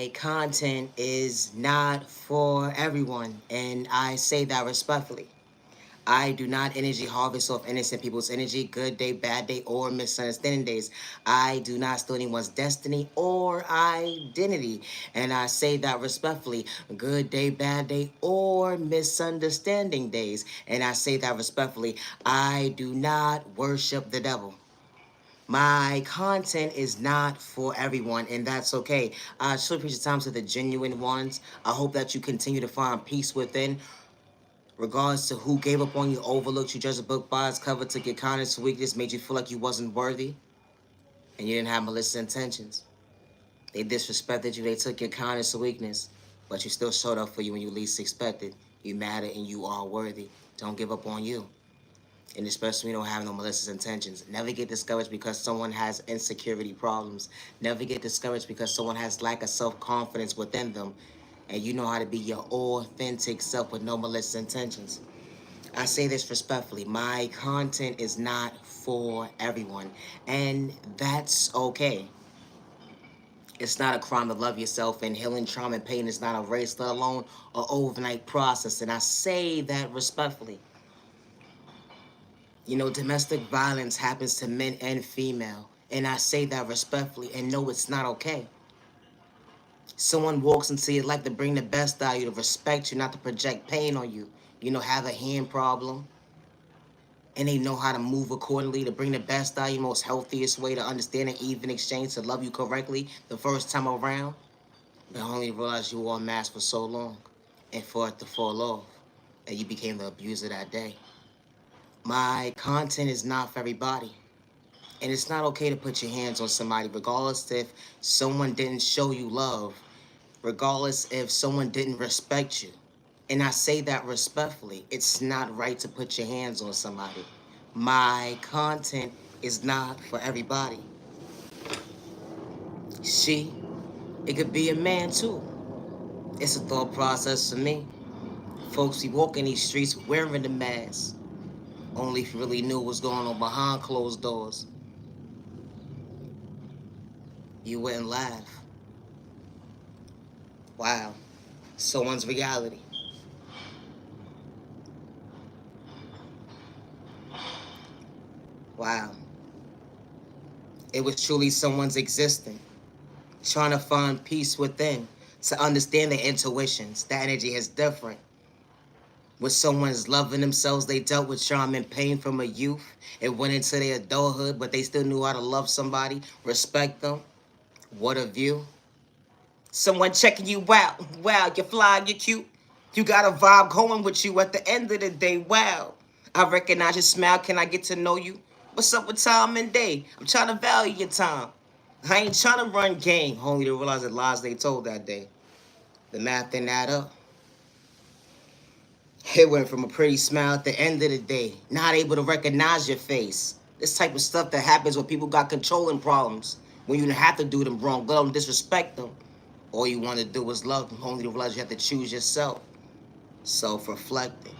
My content is not for everyone, and I say that respectfully. I do not energy harvest off innocent people's energy, good day, bad day, or misunderstanding days. I do not steal anyone's destiny or identity. And I say that respectfully, good day, bad day, or misunderstanding days. And I say that respectfully, I do not worship the devil. My content is not for everyone, and that's okay. I should appreciate time to the genuine ones. I hope that you continue to find peace within, regardless to who gave up on you, overlooked you, judged a book by its cover, took your kindness to weakness, made you feel like you wasn't worthy, and you didn't have malicious intentions. They disrespected you, they took your kindness to weakness, but you still showed up for you when you least expected. You matter and you are worthy. Don't give up on you. And especially when you don't have no malicious intentions. Never get discouraged because someone has insecurity problems. Never get discouraged because someone has lack of self-confidence within them, and you know how to be your authentic self with no malicious intentions. I say this respectfully. My content is not for everyone, and that's okay. It's not a crime to love yourself, and healing trauma and pain is not a race, let alone an overnight process. And I say that respectfully. You know, domestic violence happens to men and female, and I say that respectfully, and no, it's not okay. Someone walks into your life to bring the best out of you, to respect you, not to project pain on you. You know, have a hand problem, and they know how to move accordingly to bring the best out of you, most healthiest way to understand and even exchange, to love you correctly the first time around. But only realize you wore a mask for so long, and for it to fall off, and you became the abuser that day. My content is not for everybody. And it's not okay to put your hands on somebody, regardless if someone didn't show you love, regardless if someone didn't respect you. And I say that respectfully. It's not right to put your hands on somebody. My content is not for everybody. She, it could be a man too. It's a thought process for me. Folks be walking these streets wearing the mask. Only if you really knew what's going on behind closed doors, you wouldn't laugh. Wow. Someone's reality. Wow. It was truly someone's existence, trying to find peace within, to understand their intuitions. That energy is different. When someone's loving themselves, they dealt with trauma and pain from a youth. It went into their adulthood, but they still knew how to love somebody, respect them. What a view. Someone checking you out. Wow, you're fly, you're cute. You got a vibe going with you at the end of the day. Wow. I recognize your smile. Can I get to know you? What's up with time and day? I'm trying to value your time. I ain't trying to run game, only to realize the lies they told that day. The math didn't add up. It went from a pretty smile at the end of the day, not able to recognize your face. This type of stuff that happens when people got controlling problems. When you have to do them wrong, go and disrespect them. All you want to do is love them, only to realize you have to choose yourself. Self-reflecting.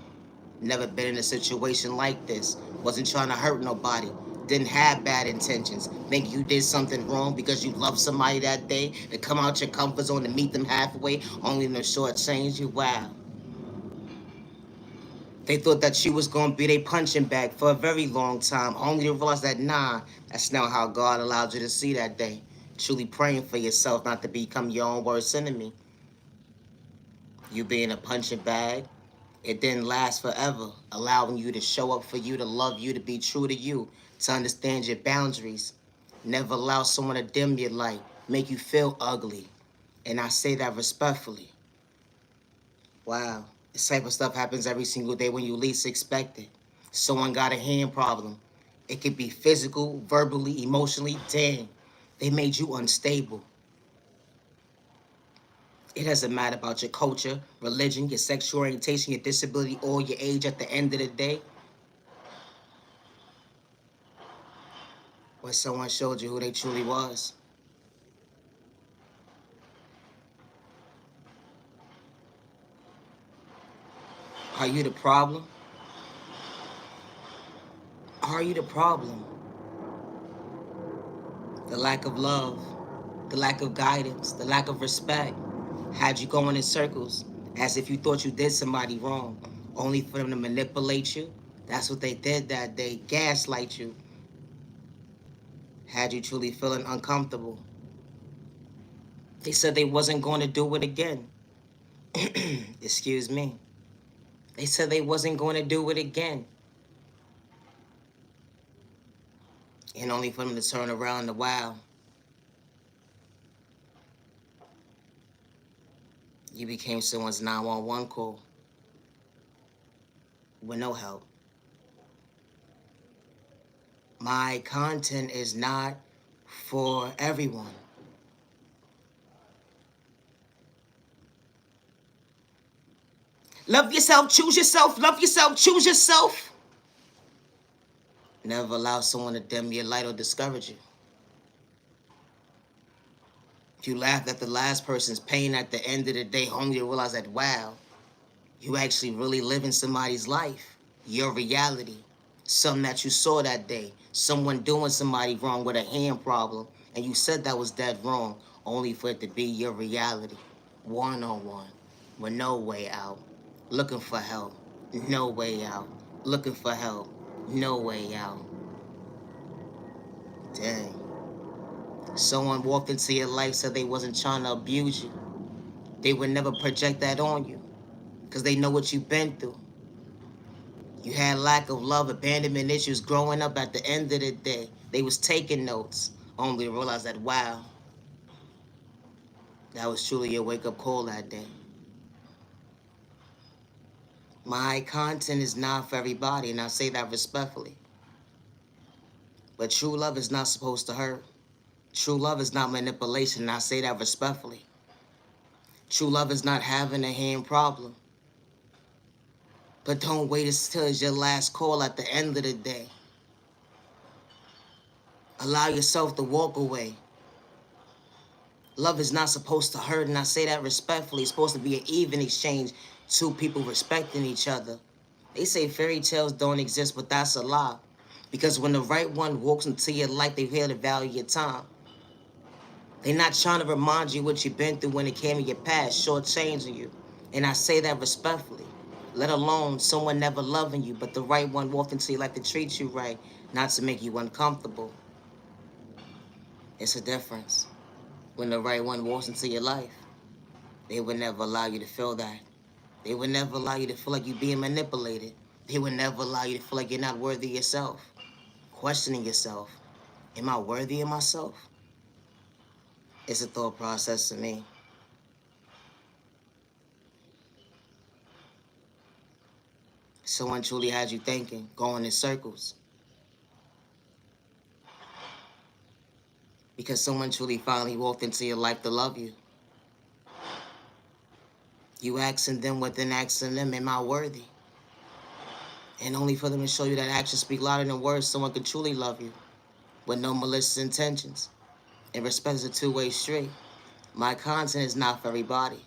Never been in a situation like this. Wasn't trying to hurt nobody. Didn't have bad intentions. Think you did something wrong because you loved somebody that day, to come out your comfort zone to meet them halfway, only to shortchange you. Wow. They thought that she was gonna be their punching bag for a very long time, only to realize that nah, that's not how God allowed you to see that day. Truly praying for yourself not to become your own worst enemy. You being a punching bag, it didn't last forever, allowing you to show up for you, to love you, to be true to you, to understand your boundaries. Never allow someone to dim your light, make you feel ugly. And I say that respectfully. Wow. This type of stuff happens every single day when you least expect it. Someone got a hand problem. It could be physical, verbally, emotionally. Dang, they made you unstable. It doesn't matter about your culture, religion, your sexual orientation, your disability, or your age. At the end of the day, when someone showed you who they truly was. Are you the problem? Are you the problem? The lack of love, the lack of guidance, the lack of respect had you going in circles as if you thought you did somebody wrong, only for them to manipulate you. That's what they did that day, gaslight you, had you truly feeling uncomfortable. They said they wasn't going to do it again. Excuse me. They said they wasn't going to do it again. And only for them to turn around a while. You became someone's 911 call with no help. My content is not for everyone. Love yourself, choose yourself, love yourself, choose yourself. Never allow someone to dim your light or discourage you. If you laughed at the last person's pain at the end of the day, homie, you realize that, wow, you actually really living somebody's life, your reality, something that you saw that day, someone doing somebody wrong with a hand problem, and you said that was dead wrong, only for it to be your reality, one-on-one, with no way out, looking for help, no way out, looking for help, no way out. Dang. Someone walked into your life, said they wasn't trying to abuse you. They would never project that on you, because they know what you've been through. You had lack of love, abandonment issues growing up. At the end of the day, they was taking notes, only to realize that, wow, that was truly your wake-up call that day. My content is not for everybody, and I say that respectfully. But true love is not supposed to hurt. True love is not manipulation, and I say that respectfully. True love is not having a hand problem. But don't wait until it's your last call at the end of the day. Allow yourself to walk away. Love is not supposed to hurt, and I say that respectfully. It's supposed to be an even exchange, two people respecting each other. They say fairy tales don't exist, but that's a lie. Because when the right one walks into your life, they hear to value your time. They're not trying to remind you what you've been through when it came in your past, shortchanging you. And I say that respectfully. Let alone someone never loving you, but the right one walked into your life to treat you right, not to make you uncomfortable. It's a difference. When the right one walks into your life, they would never allow you to feel that. They would never allow you to feel like you're being manipulated. They would never allow you to feel like you're not worthy of yourself. Questioning yourself. Am I worthy of myself? It's a thought process to me. Someone truly had you thinking, going in circles. Because someone truly finally walked into your life to love you. You asking them within asking them, am I worthy? And only for them to show you that actions speak louder than words, someone can truly love you with no malicious intentions. And respect is a two-way street. My content is not for everybody.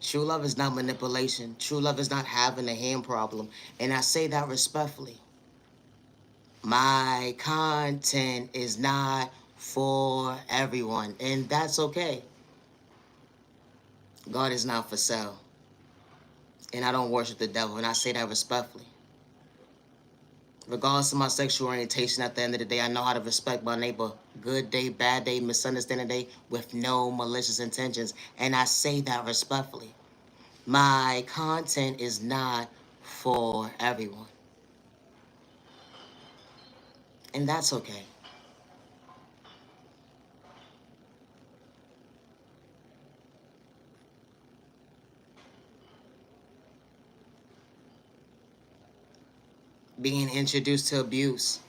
True love is not manipulation. True love is not having a hand problem. And I say that respectfully. My content is not for everyone, and that's okay. God is not for sale. And I don't worship the devil, and I say that respectfully. Regardless of my sexual orientation, at the end of the day, I know how to respect my neighbor. Good day, bad day, misunderstanding day, with no malicious intentions. And I say that respectfully. My content is not for everyone. And that's okay. Being introduced to abuse.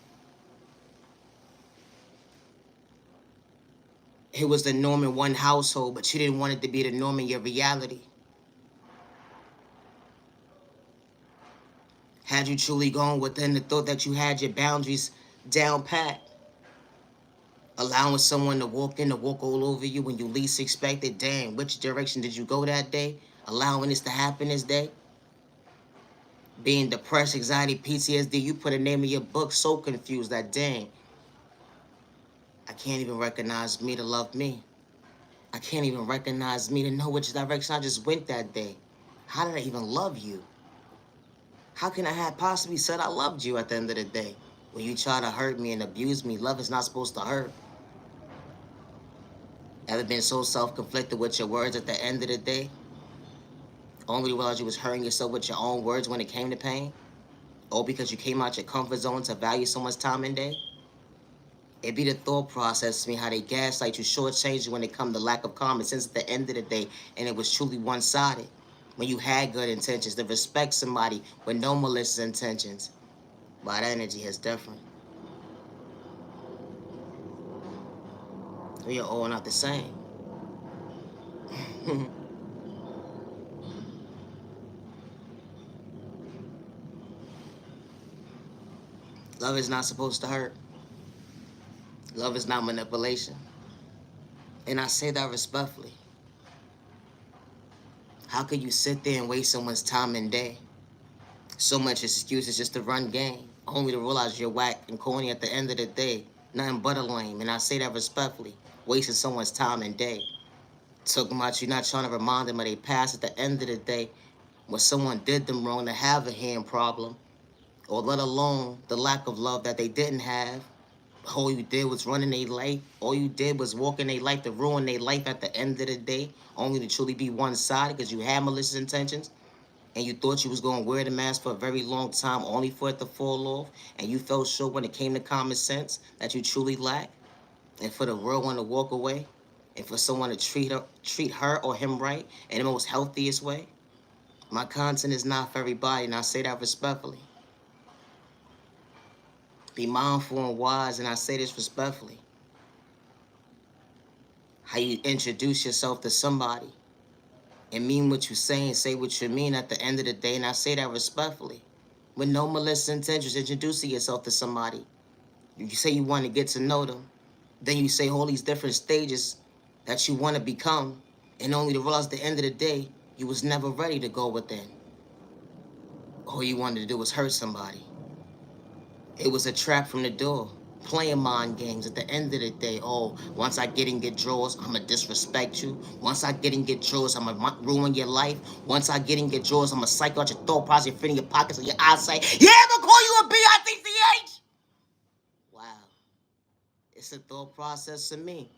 It was the norm in one household, but you didn't want it to be the norm in your reality. Had you truly gone within the thought that you had your boundaries down pat, allowing someone to walk in to walk all over you when you least expected, dang, which direction did you go that day? Allowing this to happen this day? Being depressed, anxiety, PTSD, you put a name in your book, so confused that, dang, I can't even recognize me to love me. I can't even recognize me to know which direction I just went that day. How did I even love you? How can I have possibly said I loved you at the end of the day? When you try to hurt me and abuse me, love is not supposed to hurt. Ever been so self-conflicted with your words at the end of the day? Only realized you was hurting yourself with your own words when it came to pain? Or because you came out your comfort zone to value someone's time and day? It be the thought process to me how they gaslight you, shortchange you when it come to lack of common sense at the end of the day, and it was truly one-sided. When you had good intentions to respect somebody with no malicious intentions, but that energy is different. We are all not the same. Love is not supposed to hurt. Love is not manipulation. And I say that respectfully. How could you sit there and waste someone's time and day? So much excuses just to run game, only to realize you're whack and corny at the end of the day. Nothing but a lame, and I say that respectfully. Wasting someone's time and day. Talking about you not trying to remind them of their past at the end of the day when someone did them wrong to have a hand problem, or let alone the lack of love that they didn't have. All you did was running their life. All you did was walking their life to ruin their life at the end of the day, only to truly be one-sided because you had malicious intentions and you thought you was going to wear the mask for a very long time only for it to fall off, and you felt sure when it came to common sense that you truly lacked, and for the real one to walk away, and for someone to treat her or him right in the most healthiest way. My content is not for everybody, and I say that respectfully. Be mindful and wise, and I say this respectfully. How you introduce yourself to somebody and mean what you say and say what you mean at the end of the day, and I say that respectfully. With no malicious intentions, introducing yourself to somebody. You say you want to get to know them. Then you say all these different stages that you want to become, and only to realize at the end of the day, you was never ready to go within. All you wanted to do was hurt somebody. It was a trap from the door. Playing mind games at the end of the day. Oh, once I get and get draws, I'ma disrespect you. Once I get and get draws, I'ma ruin your life. Once I get and get draws, I'ma psych out your thought process, your feet in your pockets, and your eyesight. Yeah, I'ma call you a B-I-T-C-H. Wow. It's a thought process to me.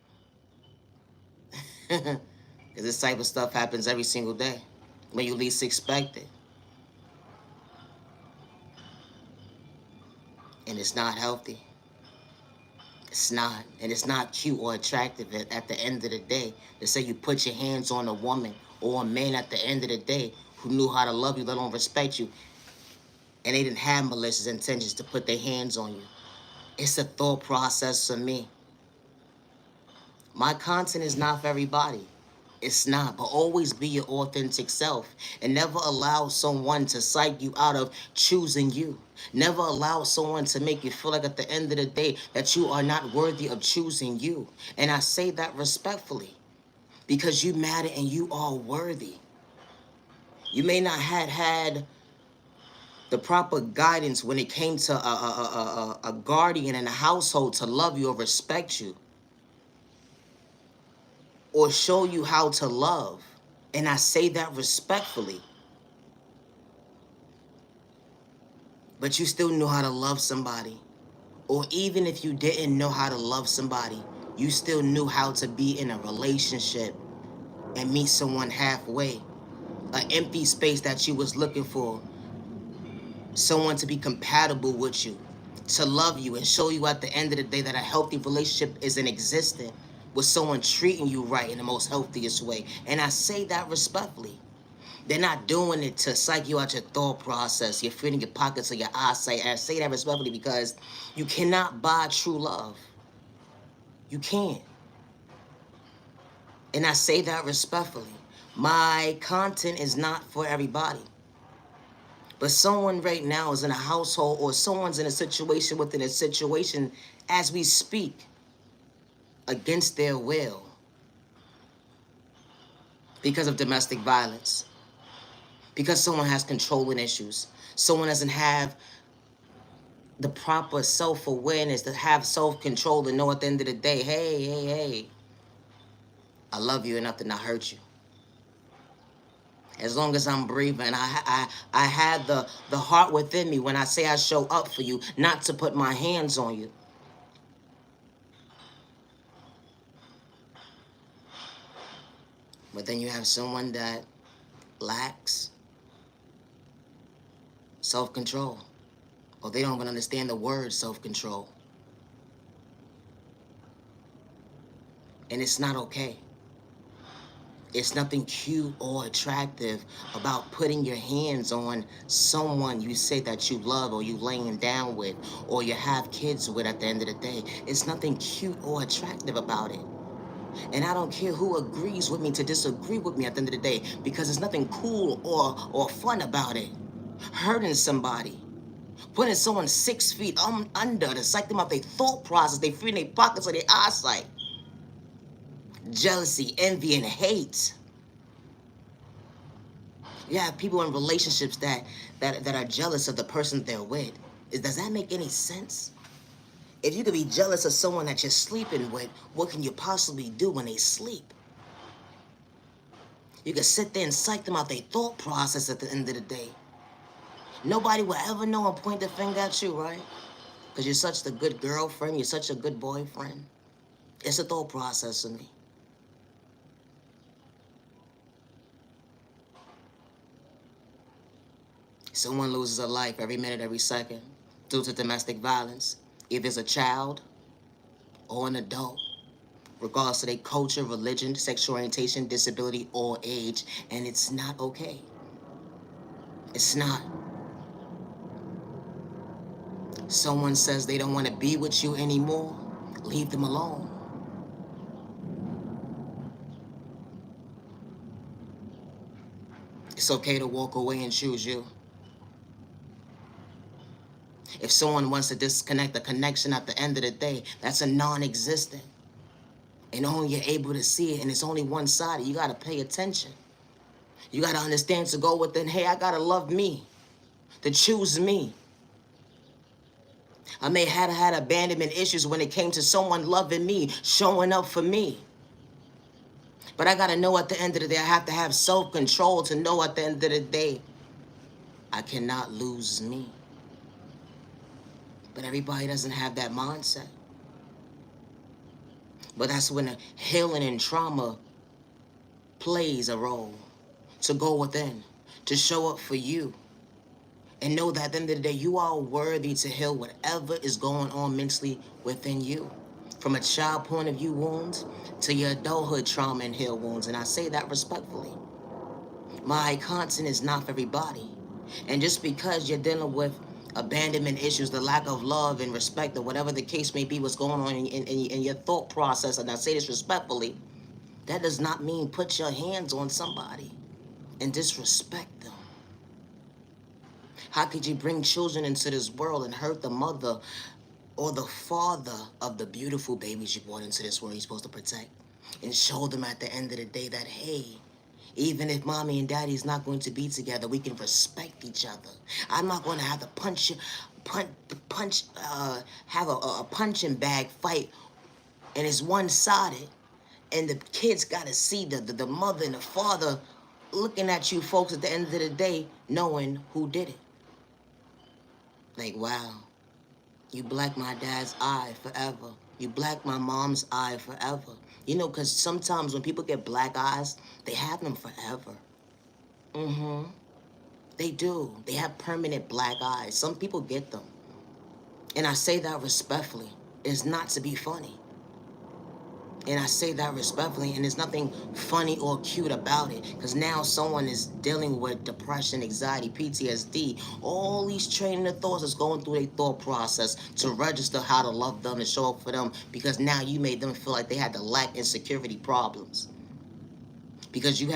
Because this type of stuff happens every single day when you least expect it. And it's not healthy. It's not. And it's not cute or attractive at the end of the day to say you put your hands on a woman or a man at the end of the day who knew how to love you, let alone respect you, and they didn't have malicious intentions to put their hands on you. It's a thought process for me. My content is not for everybody. It's not, but always be your authentic self and never allow someone to psych you out of choosing you. Never allow someone to make you feel like at the end of the day that you are not worthy of choosing you. And I say that respectfully because you matter and you are worthy. You may not have had the proper guidance when it came to a guardian in a household to love you or respect you or show you how to love. And I say that respectfully. But you still knew how to love somebody. Or even if you didn't know how to love somebody, you still knew how to be in a relationship and meet someone halfway. An empty space that you was looking for. Someone to be compatible with you, to love you and show you at the end of the day that a healthy relationship is in existence with someone treating you right in the most healthiest way. And I say that respectfully. They're not doing it to psych you out your thought process, your feet in your pockets or your eyesight. And I say that respectfully because you cannot buy true love. You can't. And I say that respectfully. My content is not for everybody. But someone right now is in a household or someone's in a situation within a situation as we speak against their will because of domestic violence. Because someone has controlling issues. Someone doesn't have the proper self-awareness, to have self-control, to know at the end of the day, hey, I love you enough to not hurt you. As long as I'm breathing, I had the heart within me when I say I show up for you, not to put my hands on you. But then you have someone that lacks self-control, or they don't even understand the word self-control. And it's not okay. It's nothing cute or attractive about putting your hands on someone you say that you love, or you laying down with, or you have kids with at the end of the day. It's nothing cute or attractive about it. And I don't care who agrees with me to disagree with me at the end of the day, because there's nothing cool or fun about it. Hurting somebody, putting someone 6 feet under to psych them out their thought process, they free in their pockets or their eyesight. Jealousy, envy, and hate. You have people in relationships that are jealous of the person they're with. Does that make any sense? If you could be jealous of someone that you're sleeping with, what can you possibly do when they sleep? You can sit there and psych them out their thought process at the end of the day. Nobody will ever know and point the finger at you, right? Because you're such a good girlfriend, you're such a good boyfriend. It's a thought process for me. Someone loses a life every minute, every second due to domestic violence. Either it's a child or an adult, regardless of their culture, religion, sexual orientation, disability, or age. And it's not okay. It's not. Someone says they don't want to be with you anymore, leave them alone. It's okay to walk away and choose you. If someone wants to disconnect the connection at the end of the day, that's a non-existent. And only you're able to see it, and it's only one sided. You gotta pay attention. You gotta understand to go within, hey, I gotta love me, to choose me. I may have had abandonment issues when it came to someone loving me, showing up for me. But I gotta know at the end of the day, I have to have self-control to know at the end of the day, I cannot lose me. But everybody doesn't have that mindset. But that's when the healing and trauma plays a role. To go within, to show up for you. And know that at the end of the day, you are worthy to heal whatever is going on mentally within you. From a child point of view wounds to your adulthood trauma and heal wounds. And I say that respectfully. My content is not for everybody. And just because you're dealing with abandonment issues, the lack of love and respect, or whatever the case may be, what's going on in your thought process, and I say this respectfully, that does not mean put your hands on somebody and disrespect them. How could you bring children into this world and hurt the mother or the father of the beautiful babies you brought into this world you're supposed to protect? And show them at the end of the day that, hey, even if mommy and daddy's not going to be together, we can respect each other. I'm not going to have to have a punching bag fight, and it's one-sided. And the kids got to see the mother and the father looking at you folks at the end of the day, knowing who did it. Like, wow, you blacked my dad's eye forever. You blacked my mom's eye forever. You know, because sometimes when people get black eyes, they have them forever. They do. They have permanent black eyes. Some people get them. And I say that respectfully. It's not to be funny. And I say that respectfully, and there's nothing funny or cute about it. Because now someone is dealing with depression, anxiety, PTSD, all these training of thoughts is going through their thought process to register how to love them and show up for them. Because now you made them feel like they had to lack insecurity problems. Because you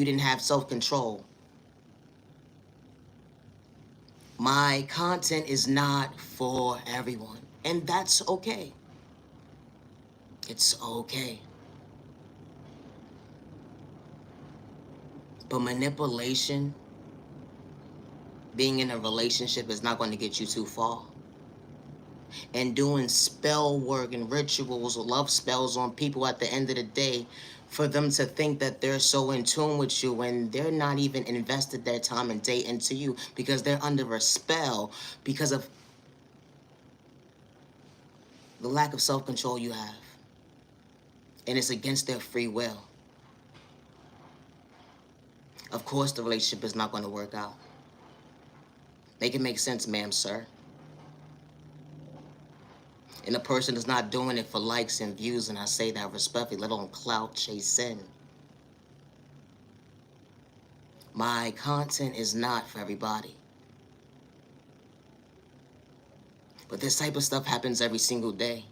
didn't have self-control. My content is not for everyone. And that's okay. It's okay. But manipulation, being in a relationship, is not going to get you too far. and doing spell work and rituals or love spells on people at the end of the day for them to think that they're so in tune with you when they're not even invested their time and day into you because they're under a spell because of the lack of self-control you have. And it's against their free will. Of course, the relationship is not going to work out. Make it make sense, ma'am, sir. And the person is not doing it for likes and views, and I say that respectfully, let alone clout chasing. My content is not for everybody. But this type of stuff happens every single day.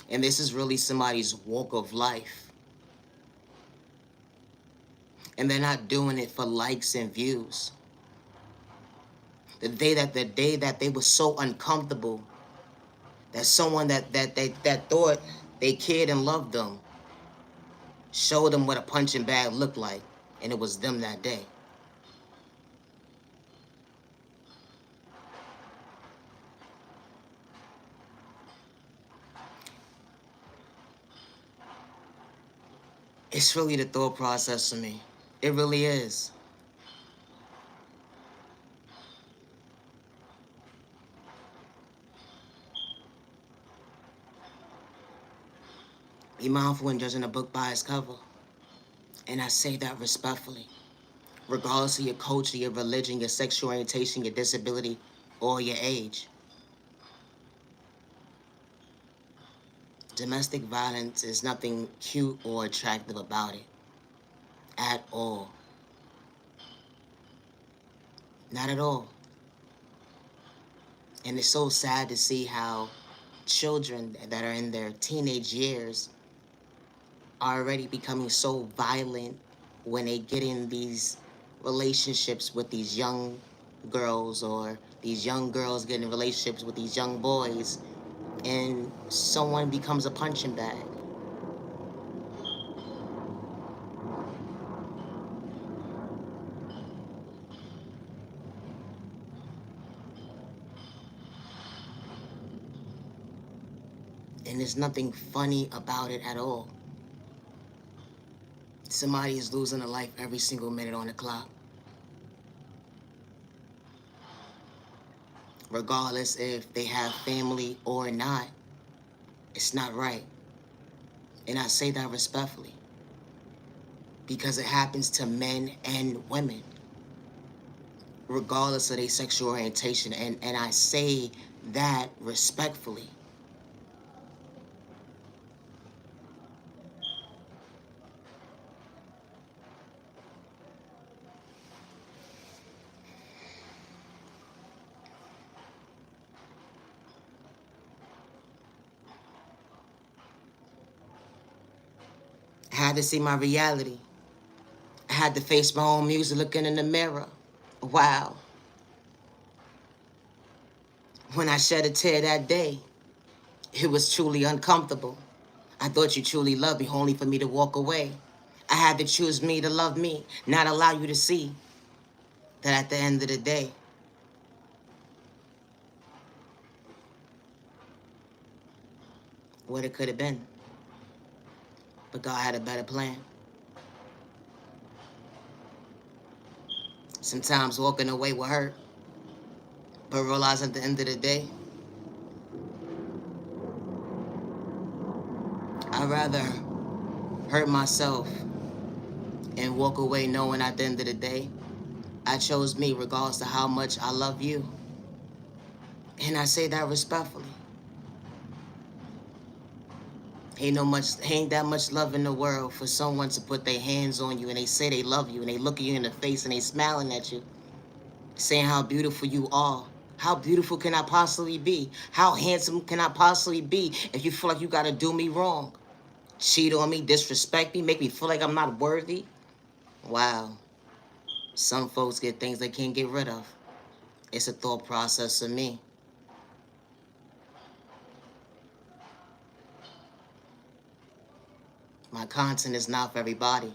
And this is really somebody's walk of life. And they're not doing it for likes and views. The day that they were so uncomfortable that someone that thought they cared and loved them showed them what a punching bag looked like, and it was them that day. It's really the thought process for me. It really is. Be mindful when judging a book by its cover. And I say that respectfully. Regardless of your culture, your religion, your sexual orientation, your disability, or your age. Domestic violence is nothing cute or attractive about it. At all. Not at all. And it's so sad to see how children that are in their teenage years are already becoming so violent when they get in these relationships with these young girls, or these young girls get in relationships with these young boys, and someone becomes a punching bag. And there's nothing funny about it at all. Somebody is losing a life every single minute on the clock. Regardless if they have family or not, it's not right. And I say that respectfully. Because it happens to men and women. Regardless of their sexual orientation. And I say that respectfully. I had to see my reality. I had to face my own music looking in the mirror. Wow. When I shed a tear that day, it was truly uncomfortable. I thought you truly loved me, only for me to walk away. I had to choose me to love me, not allow you to see that at the end of the day, what it could have been. But God had a better plan. Sometimes walking away will hurt, but realize at the end of the day, I'd rather hurt myself and walk away knowing at the end of the day, I chose me regardless of how much I love you. And I say that respectfully. Ain't that much love in the world for someone to put their hands on you and they say they love you and they look at you in the face and they smiling at you, saying how beautiful you are. How beautiful can I possibly be? How handsome can I possibly be if you feel like you gotta do me wrong? Cheat on me, disrespect me, make me feel like I'm not worthy? Wow. Some folks get things they can't get rid of. It's a thought process for me. My content is not for everybody.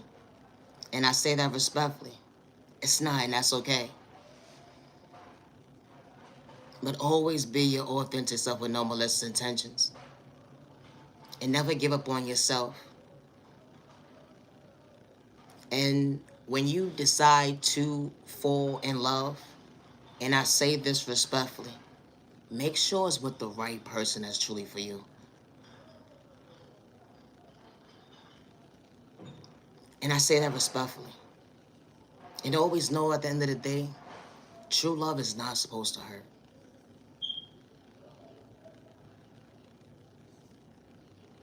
And I say that respectfully. It's not, and that's okay. But always be your authentic self with no malicious intentions. And never give up on yourself. And when you decide to fall in love, and I say this respectfully, make sure it's with the right person that's truly for you. And I say that respectfully. And always know at the end of the day, true love is not supposed to hurt.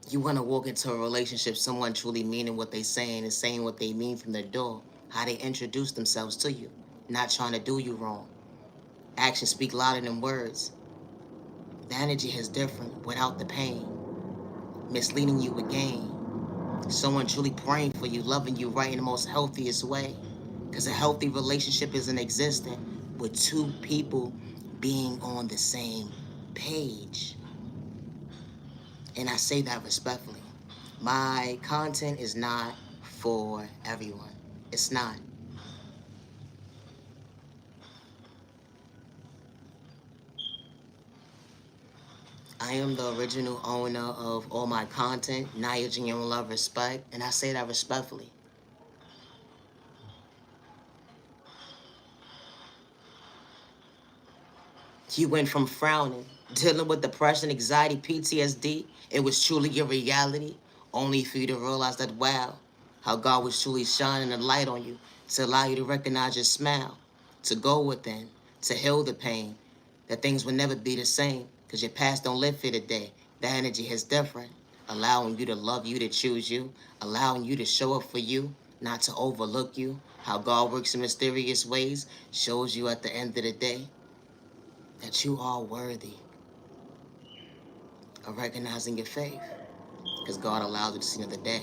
You want to walk into a relationship, someone truly meaning what they saying and saying what they mean from their door, how they introduce themselves to you, not trying to do you wrong. Actions speak louder than words. The energy is different without the pain, misleading you with gain. Someone truly praying for you, loving you right in the most healthiest way. Because a healthy relationship isn't existent with two people being on the same page. And I say that respectfully. My content is not for everyone. It's not. I am the original owner of all my content, Naya Genuine Love Respect, and I say that respectfully. You went from frowning, dealing with depression, anxiety, PTSD. It was truly your reality, only for you to realize that, wow, how God was truly shining a light on you to allow you to recognize your smile, to go within, to heal the pain, that things will never be the same because your past don't live for today. That energy is different, allowing you to love you, to choose you, allowing you to show up for you, not to overlook you. How God works in mysterious ways shows you at the end of the day that you are worthy of recognizing your faith because God allowed you to see another day.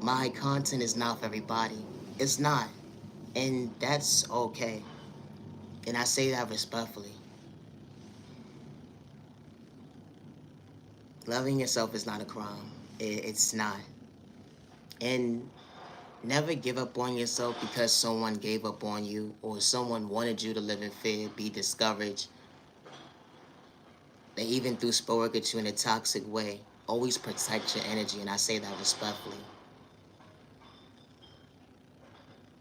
My content is not for everybody. It's not. And that's okay. And I say that respectfully. Loving yourself is not a crime. It's not. And never give up on yourself because someone gave up on you or someone wanted you to live in fear, be discouraged. They even threw sport at you in a toxic way. Always protect your energy, and I say that respectfully.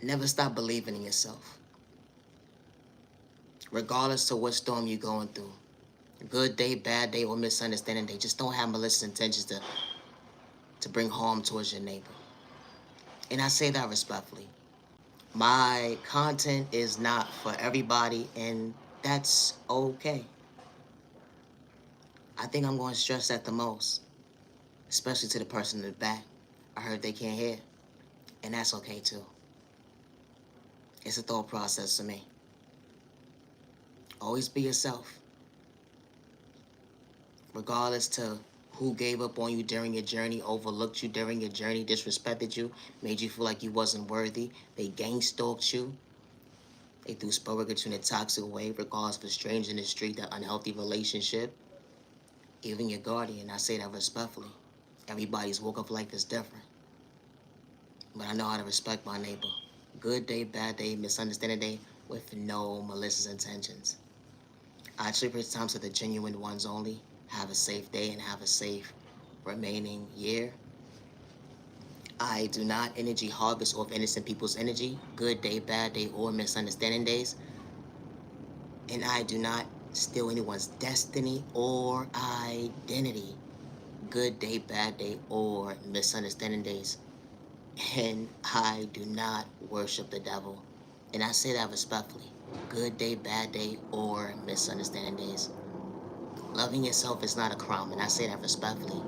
Never stop believing in yourself. Regardless of what storm you're going through. Good day, bad day, or misunderstanding day. Just don't have malicious intentions to bring harm towards your neighbor. And I say that respectfully. My content is not for everybody, and that's okay. I think I'm going to stress that the most, especially to the person in the back. I heard they can't hear, and that's okay too. It's a thought process for me. Always be yourself. Regardless to who gave up on you during your journey, overlooked you during your journey, disrespected you, made you feel like you wasn't worthy, they gang stalked you, they threw spur at you in a toxic way, regardless of a stranger in the street, that unhealthy relationship, even your guardian. I say that respectfully. Everybody's walk of life is different. But I know how to respect my neighbor. Good day, bad day, misunderstanding day, with no malicious intentions. I attribute time to the genuine ones only. Have a safe day and have a safe remaining year. I do not energy harvest off innocent people's energy, good day, bad day, or misunderstanding days. And I do not steal anyone's destiny or identity, good day, bad day, or misunderstanding days. And I do not worship the devil. And I say that respectfully. Good day, bad day, or misunderstanding days. Loving yourself is not a crime, and I say that respectfully.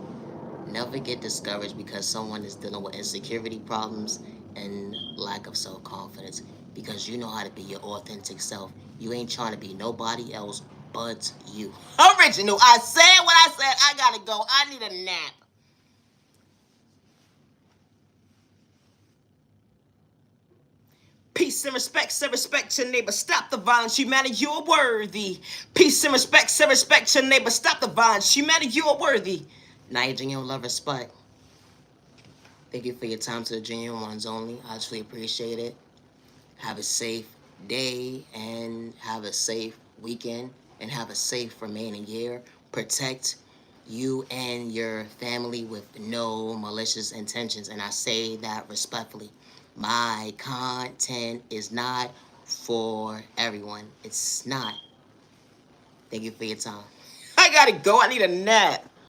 Never get discouraged because someone is dealing with insecurity problems and lack of self-confidence, because you know how to be your authentic self. You ain't trying to be nobody else but you. Original. I said what I said. I gotta go. I need a nap. Peace and respect, send respect to your neighbor. Stop the violence, humanity, you are worthy. Peace and respect, send respect to your neighbor. Stop the violence, humanity, you are worthy. Now, genuine love, respect. Thank you for your time to the genuine ones only. I truly appreciate it. Have a safe day and have a safe weekend. and have a safe remaining year. Protect you and your family with no malicious intentions. And I say that respectfully. My content is not for everyone. It's not. Thank you for your time. I gotta go. I need a nap.